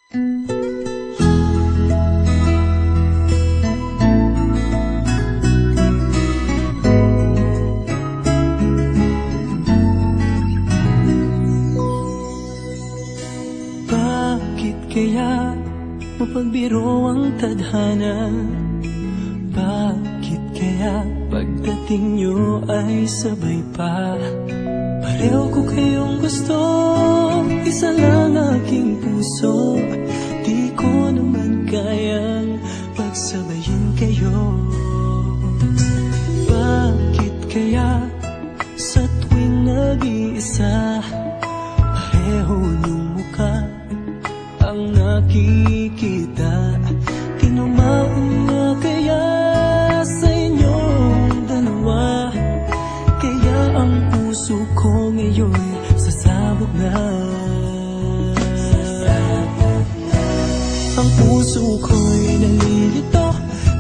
Bakit kaya mapagbiro ang tadhana? Bakit kaya pagdating nyo ay sabay pa? Pareho ko kayong gusto, isa lang aking puso. Di ko naman kayang pagsabayin kayo. Bakit kaya sa tuwing nag-iisa, pareho niyong mukha ang nakikita? Tinumaan nga kaya sa inyong dalawa, kaya ang puso ko ngayon sasabog na. Ang puso ko'y nalilito,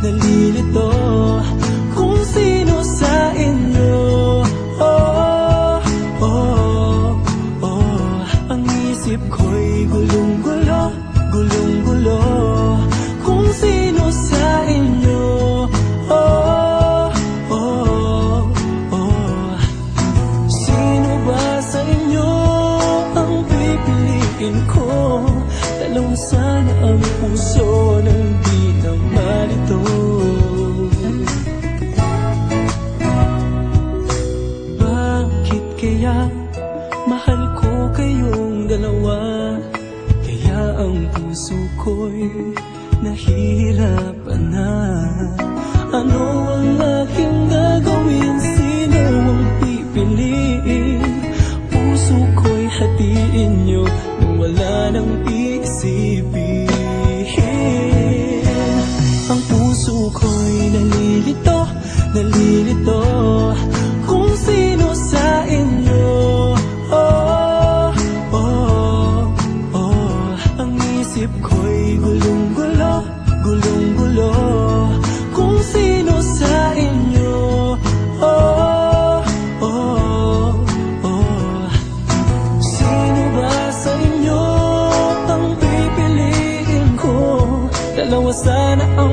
nalilito kung sino sa inyo. Oh, oh, oh. Ang isip ko'y gulong-gulo, gulong-gulo kung sino sa inyo. Oh, oh, oh. Sino ba sa inyo ang pipiliin ko? Dalawa sana ang puso nang di na malito. Bakit kaya mahal ko kayong dalawa, kaya ang puso ko'y nahihirapan na? Ano ang aking gagawin? Sino ang pipiliin? Puso ko'y hatiin nyo nang wala nang isipin. Ang puso ko'y nalilito, nalilito kung sino sa inyo. Oh, oh, oh. Ang isip ko'y gulong-gulo, gulong-gulo kung sino sa inyo. Oh, oh, oh. Sino ba sa inyo ang pipiliin ko? Dalawa sana ang